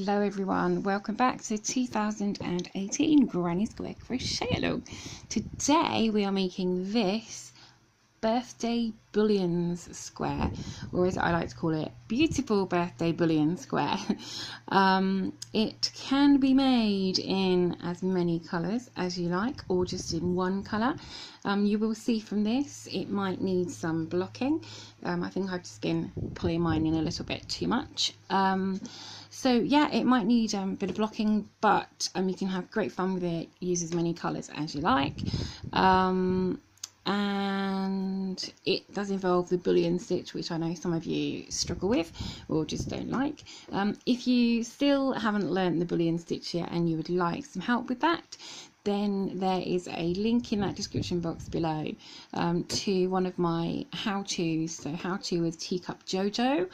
Hello everyone, welcome back to 2018 Granny Square Crochet Along. Today we are making this birthday bullions square, or as I like to call it, beautiful birthday bullion square. It can be made in as many colours as you like, or just in one colour. You will see from this it might need some blocking. I think I've just been pulling mine in a little bit too much. So yeah, it might need a bit of blocking, but you can have great fun with it. Use as many colours as you like. And it does involve the bullion stitch, which I know some of you struggle with or just don't like. If you still haven't learnt the bullion stitch yet and you would like some help with that, then there is a link in that description box below to one of my how-tos. So how-to with Teacup Jojo,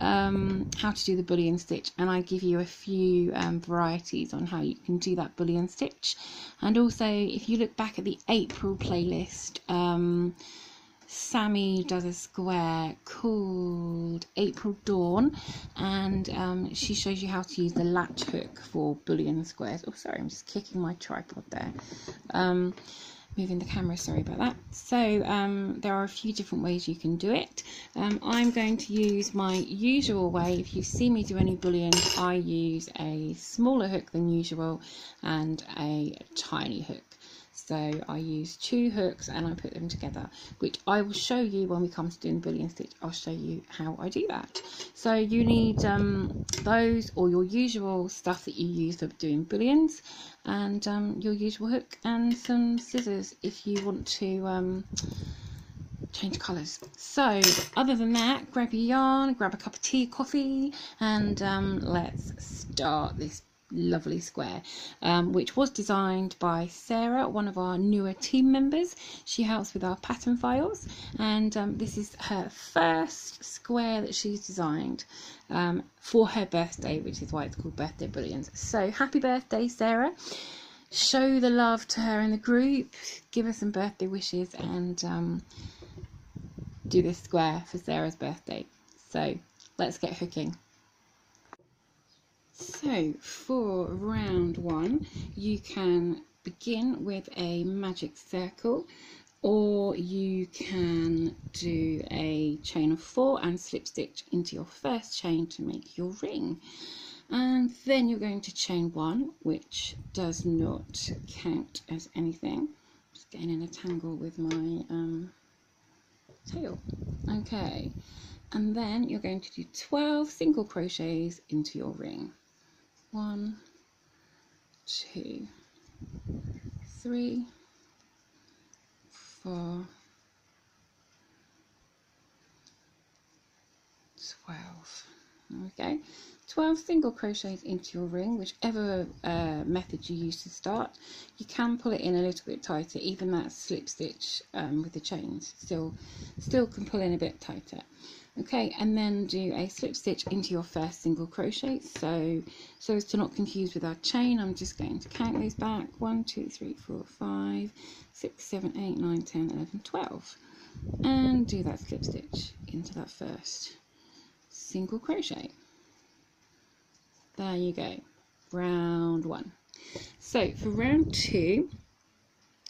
how to do the bullion stitch, and I give you a few varieties on how you can do that bullion stitch. And also, if you look back at the April playlist, Sammy does a square called April Dawn, and she shows you how to use the latch hook for bullion squares. Oh, sorry, I'm just kicking my tripod there. Moving the camera, sorry about that. So there are a few different ways you can do it. I'm going to use my usual way. If you see me do any bullions, I use a smaller hook than usual and a tiny hook. So I use two hooks and I put them together, which I will show you when we come to doing the bullion stitch. I'll show you how I do that. So you need those, or your usual stuff that you use for doing bullions, and your usual hook and some scissors if you want to change colours. So other than that, grab your yarn, grab a cup of tea, coffee, and let's start this lovely square, which was designed by Sarah, one of our newer team members. She helps with our pattern files, and this is her first square that she's designed for her birthday, which is why it's called Birthday Bullions. So happy birthday, Sarah. Show the love to her in the group, give her some birthday wishes, and do this square for Sarah's birthday. So let's get hooking. So for round one, you can begin with a magic circle, or you can do a chain of 4 and slip stitch into your first chain to make your ring. And then you're going to chain 1, which does not count as anything. Just getting in a tangle with my tail. Okay, and then you're going to do 12 single crochets into your ring. 1, 2, 3, 4, 12. Okay, 12 single crochets into your ring, whichever method you use to start. You can pull it in a little bit tighter, even that slip stitch with the chains still can pull in a bit tighter. Okay, and then do a slip stitch into your first single crochet. So as to not confuse with our chain, I'm just going to count those back. 1, 2, 3, 4, 5, 6, 7, 8, 9, 10, 11, 12. And do that slip stitch into that first single crochet. There you go, round 1. So for round 2,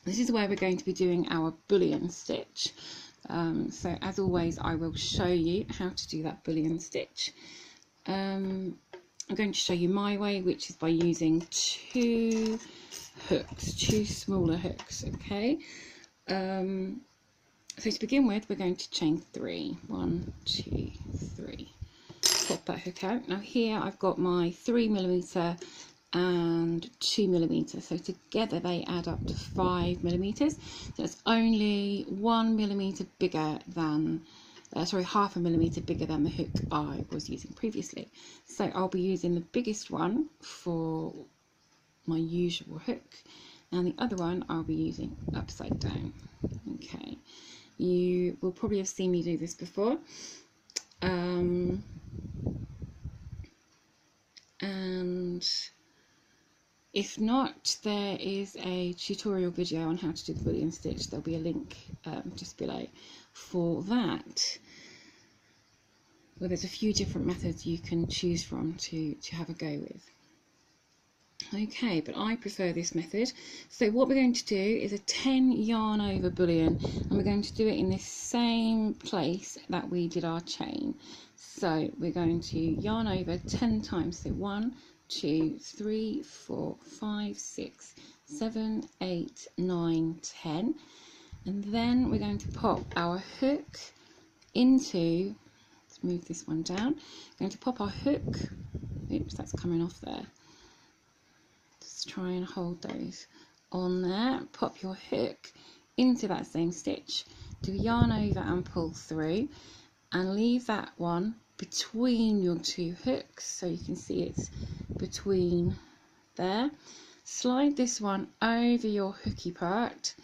this is where we're going to be doing our bullion stitch. So as always, I will show you how to do that bullion stitch. I'm going to show you my way, which is by using 2 hooks, 2 smaller hooks. Okay, so to begin with, we're going to chain 3. 1, 2, 3. Pop that hook out. Now here I've got my 3mm and 2mm, so together they add up to 5mm. So it's only 1mm bigger than, half a millimeter bigger than the hook I was using previously. So I'll be using the biggest one for my usual hook, and the other one I'll be using upside down. Okay, you will probably have seen me do this before. And if not, there is a tutorial video on how to do the bullion stitch. There'll be a link just below for that. Well, there's a few different methods you can choose from to have a go with. Okay, but I prefer this method. So what we're going to do is a 10 yarn over bullion, and we're going to do it in this same place that we did our chain. So we're going to yarn over 10 times. So 1, 2, 3, 4, 5, 6, 7, 8, 9, 10. And then we're going to pop our hook into, let's move this one down, going to pop our hook, oops, that's coming off there. Just try and hold those on there. Pop your hook into that same stitch, do yarn over and pull through, and leave that one between your two hooks, so you can see it's between there. Slide this one over your hooky part,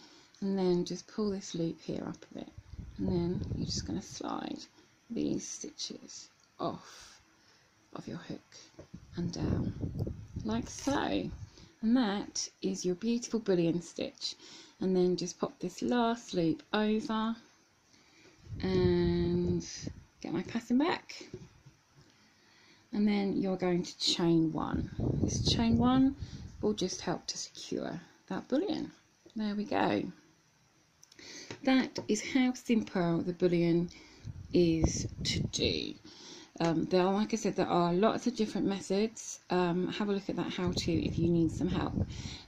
and then just pull this loop here up a bit, and then you're just going to slide these stitches off of your hook and down like so. And that is your beautiful bullion stitch. And then just pop this last loop over and get my pattern back. And then you're going to chain one. This chain one will just help to secure that bullion. There we go. That is how simple the bullion is to do. There are, like I said, there are lots of different methods. Have a look at that how-to if you need some help,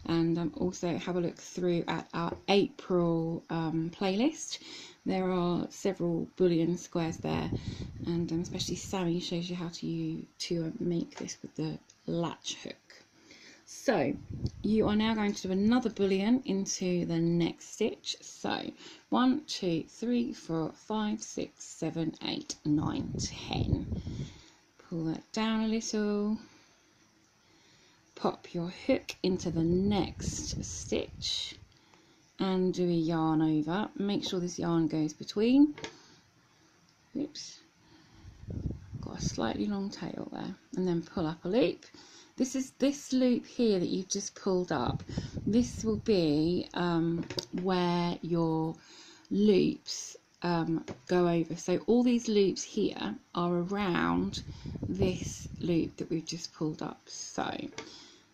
and also have a look through at our April playlist. There are several bullion squares there, and especially Sammy shows you how to make this with the latch hook. So you are now going to do another bullion into the next stitch. So 1, 2, 3, 4, 5, 6, 7, 8, 9, 10. Pull that down a little. Pop your hook into the next stitch and do a yarn over. Make sure this yarn goes between. Oops. Got a slightly long tail there. And then pull up a loop. This loop here that you've just pulled up, this will be where your loops go over. So all these loops here are around this loop that we've just pulled up. So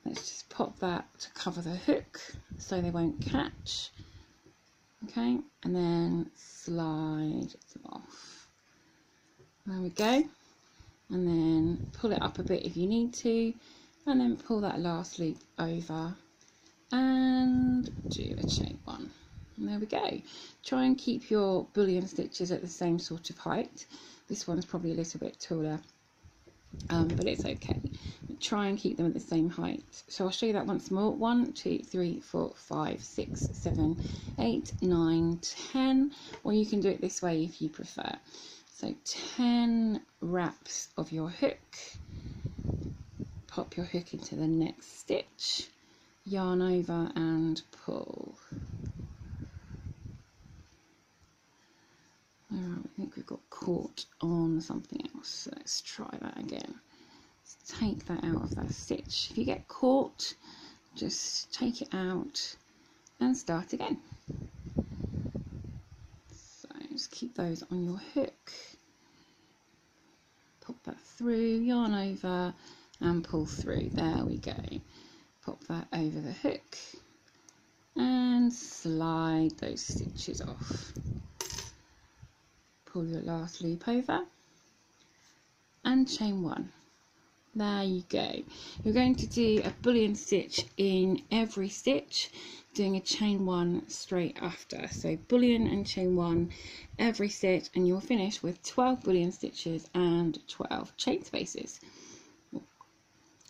let's just pop that to cover the hook so they won't catch. Okay, and then slide them off. There we go. And then pull it up a bit if you need to, and then pull that last loop over and do a chain one. And there we go. Try and keep your bullion stitches at the same sort of height. This one's probably a little bit taller, but it's okay. Try and keep them at the same height. So I'll show you that once more. 1, 2, 3, 4, 5, 6, 7, 8, 9, 10. Or you can do it this way if you prefer. So 10 wraps of your hook. Pop your hook into the next stitch, yarn over and pull. Alright, I think we've got caught on something else, so let's try that again. Let's take that out of that stitch. If you get caught, just take it out and start again. So just keep those on your hook. Pop that through, yarn over and pull through. There we go. Pop that over the hook and slide those stitches off. Pull your last loop over and chain one. There you go. You're going to do a bullion stitch in every stitch, doing a chain one straight after. So bullion and chain one every stitch, and you'll finish with 12 bullion stitches and 12 chain spaces.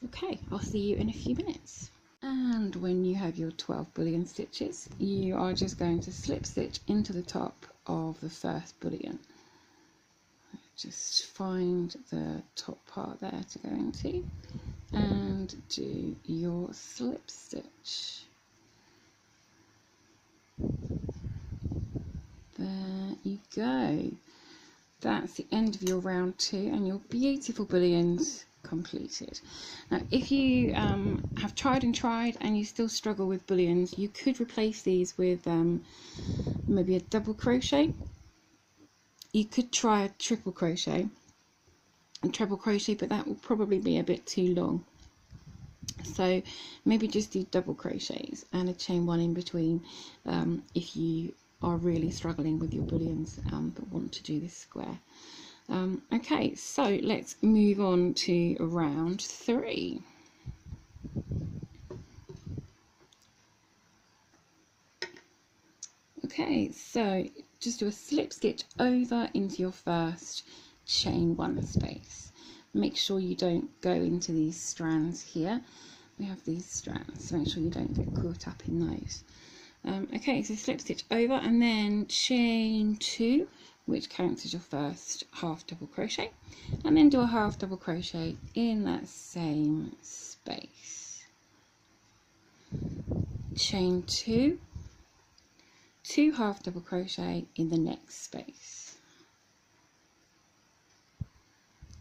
Okay, I'll see you in a few minutes. And when you have your 12 bullion stitches, you are just going to slip stitch into the top of the first bullion. Just find the top part there to go into and do your slip stitch. There you go. That's the end of your round 2 and your beautiful bullions completed. Now if you have tried and you still struggle with bullions, you could replace these with maybe a double crochet. You could try a triple crochet, treble crochet, but that will probably be a bit too long. So maybe just do double crochets and a chain one in between if you are really struggling with your bullions but want to do this square. Okay, so let's move on to round 3. Okay, so just do a slip stitch over into your first chain 1 space. Make sure you don't go into these strands here. We have these strands, so make sure you don't get caught up in those. Okay, so slip stitch over and then chain 2, which counts as your first half double crochet, and then do a half double crochet in that same space. Chain 2, 2 half double crochet in the next space.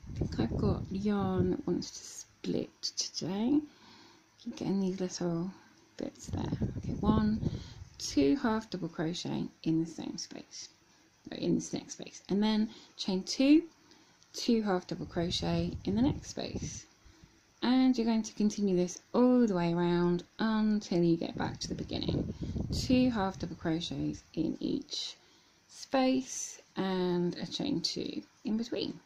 I think I've got yarn that wants to split today. Keep getting these little bits there. Okay, 1, 2 half double crochet in the same space, in this next space, and then chain 2, 2 half double crochet in the next space, and you're going to continue this all the way around until you get back to the beginning. 2 half double crochets in each space and a chain 2 in between,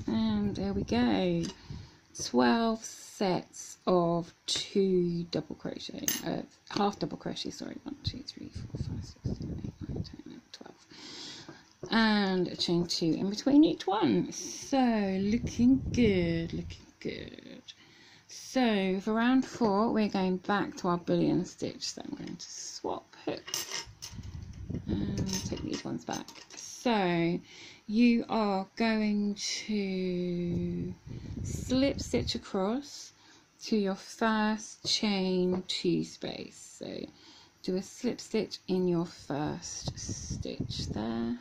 and there we go. 12 sets of 2 double crochet, half double crochet, sorry, 1, 2, 3, 4, 5, 6, 7, 8, 9, 10, 11, 12, and a chain 2 in between each one. So looking good, looking good. So for round 4 we're going back to our bullion stitch, so I'm going to swap hooks and take these ones back. So you are going to slip stitch across to your first chain 2 space. So do a slip stitch in your first stitch there.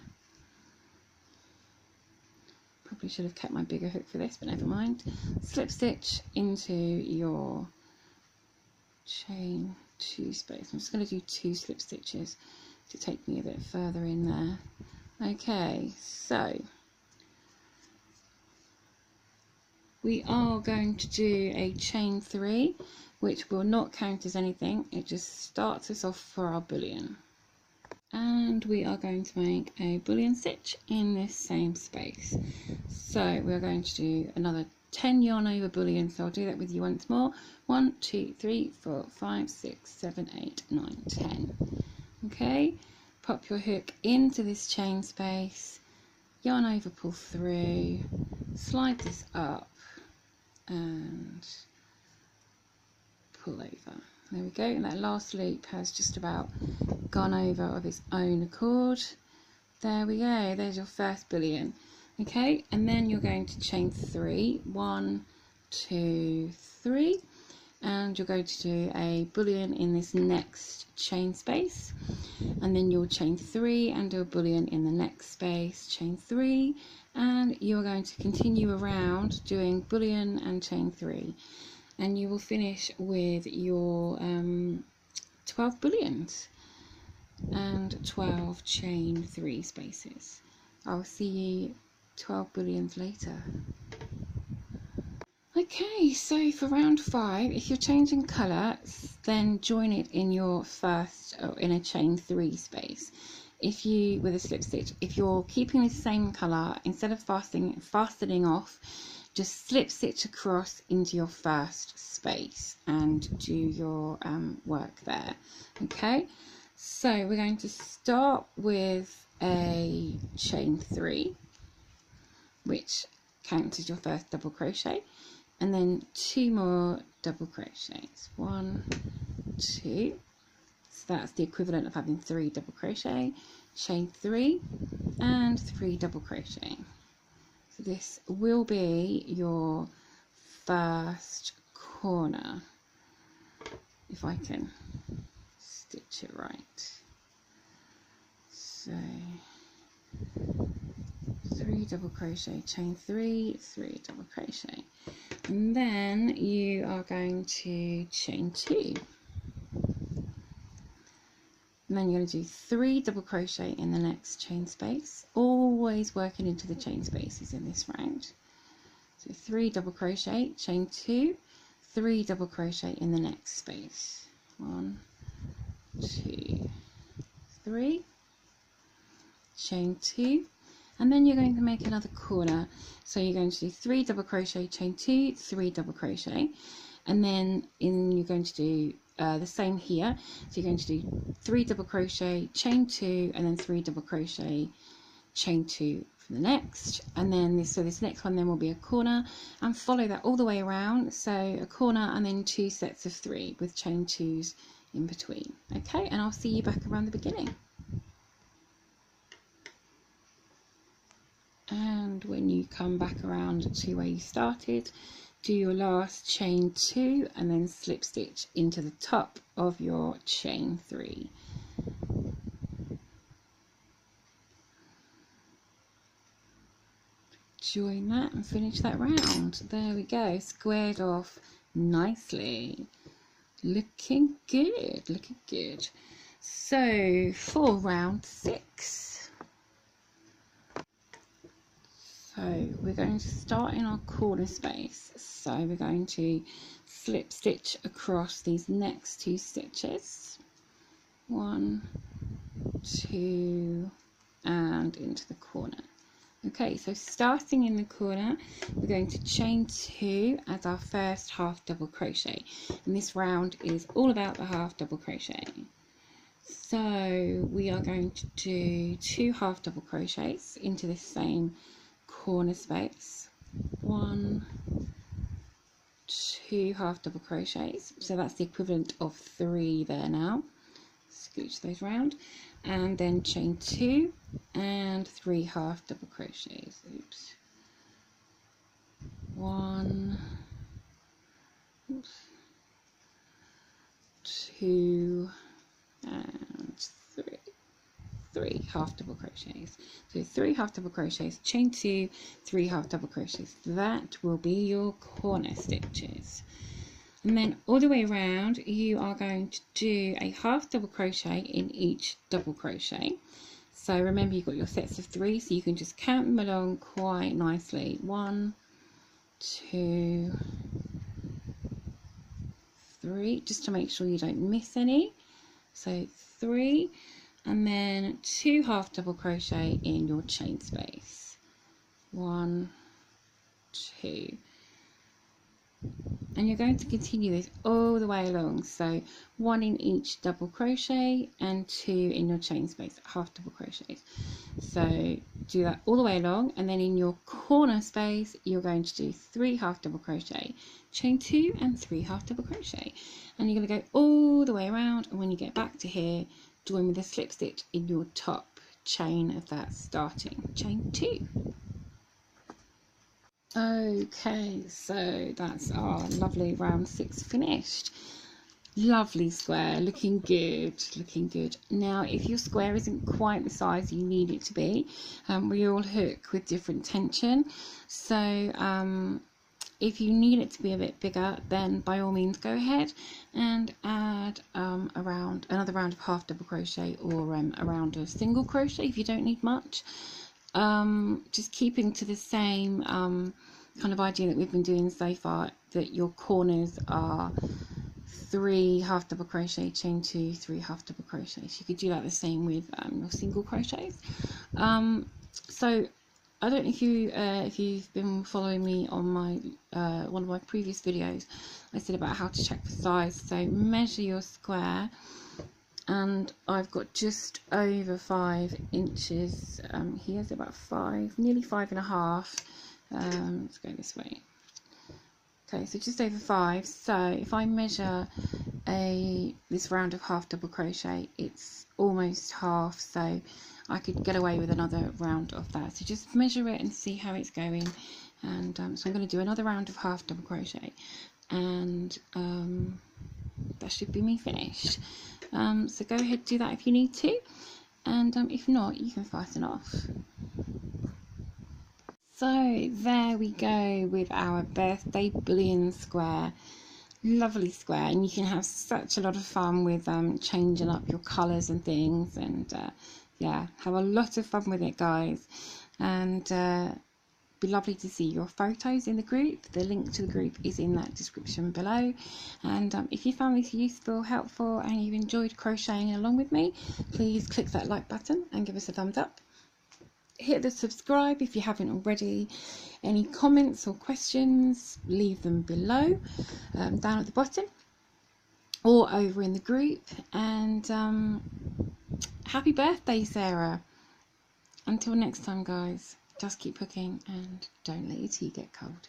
Probably should have kept my bigger hook for this, but never mind. Slip stitch into your chain 2 space. I'm just going to do 2 slip stitches to take me a bit further in there. Okay, so we are going to do a chain 3, which will not count as anything. It just starts us off for our bullion. And we are going to make a bullion stitch in this same space. So we're going to do another 10 yarn over bullion. So I'll do that with you once more. 1, 2, 3, 4, 5, 6, 7, 8, 9, 10. Okay. Pop your hook into this chain space, yarn over, pull through, slide this up and pull over. There we go, and that last loop has just about gone over of its own accord. There we go, there's your first bullion. Okay, and then you're going to chain 3, 1, 2, 3, and you're going to do a bullion in this next chain space, and then you'll chain 3 and do a bullion in the next space, chain 3, and you're going to continue around doing bullion and chain 3, and you will finish with your 12 bullions and 12 chain 3 spaces. I'll see you 12 bullions later. Okay, so for round 5, if you're changing colour, then join it in your first, or in a chain 3 space. If you, with a slip stitch, if you're keeping the same colour, instead of fastening off, just slip stitch across into your first space and do your work there. Okay, so we're going to start with a chain 3, which counts as your first double crochet, and then 2 more double crochets, 1, 2, so that's the equivalent of having 3 double crochet, chain 3 and 3 double crochet. So this will be your first corner, if I can stitch it right. So 3 double crochet, chain 3, 3 double crochet, and then you are going to chain 2, and then you're going to do 3 double crochet in the next chain space, always working into the chain spaces in this round. So 3 double crochet, chain 2, 3 double crochet in the next space, 1, 2, 3, chain 2, and then you're going to make another corner. So you're going to do 3 double crochet, chain 2, 3 double crochet, and then you're going to do the same here. So you're going to do 3 double crochet, chain 2, and then 3 double crochet, chain 2 for the next, and then this next one then will be a corner, and follow that all the way around. So a corner and then 2 sets of 3 with chain 2s in between. Okay, and I'll see you back around the beginning. And when you come back around to where you started, do your last chain 2 and then slip stitch into the top of your chain 3. Join that and finish that round. There we go, squared off nicely. Looking good, looking good. So for round 6, so we're going to start in our corner space. So we're going to slip stitch across these next 2 stitches, 1, 2, and into the corner. Okay, so starting in the corner, we're going to chain 2 as our first half double crochet, and this round is all about the half double crochet. So we are going to do 2 half double crochets into this same corner space, 1, 2 half double crochets, so that's the equivalent of 3 there now. Scooch those round, and then chain 2 and 3 half double crochets. Oops. 1, 2, and 3 half double crochets. So 3 half double crochets, chain 2, 3 half double crochets. That will be your corner stitches. And then all the way around, you are going to do a half double crochet in each double crochet. So remember, you've got your sets of 3, so you can just count them along quite nicely. 1, 2, 3, just to make sure you don't miss any. So 3, and then 2 half double crochet in your chain space. 1, 2. And you're going to continue this all the way along, so 1 in each double crochet and 2 in your chain space, half double crochets. So do that all the way along, and then in your corner space you're going to do 3 half double crochet, chain 2 and 3 half double crochet, and you're going to go all the way around, and when you get back to here, join with a slip stitch in your top chain of that starting chain 2. Okay, so that's our lovely round 6 finished. Lovely square, looking good, looking good. Now if your square isn't quite the size you need it to be, we all hook with different tension, so if you need it to be a bit bigger, then by all means go ahead and add another round of half double crochet, or a round of single crochet if you don't need much. Just keeping to the same kind of idea that we've been doing so far, that your corners are 3 half double crochet, chain 2, 3 half double crochets. You could do that the same with your single crochets. So I don't know if you've been following me on my one of my previous videos. I said about how to check for size. So measure your square, and I've got just over 5 inches here, so about 5, nearly 5.5. Let's go this way. Okay, so just over 5. So if I measure this round of half double crochet, it's almost half, so I could get away with another round of that. So just measure it and see how it's going. And so I'm going to do another round of half double crochet, and that should be me finished. So go ahead, do that if you need to, and if not, you can fasten off. So there we go with our birthday bullion square. lovely square, and you can have such a lot of fun with changing up your colours and things, and yeah, have a lot of fun with it, guys. And be lovely to see your photos in the group. The link to the group is in that description below. And if you found this useful, helpful, and you've enjoyed crocheting along with me, please click that like button and give us a thumbs up. Hit the subscribe if you haven't already. Any comments or questions, leave them below, down at the bottom or over in the group. And happy birthday, Sarah. Until next time, guys, just keep hooking and don't let your tea get cold.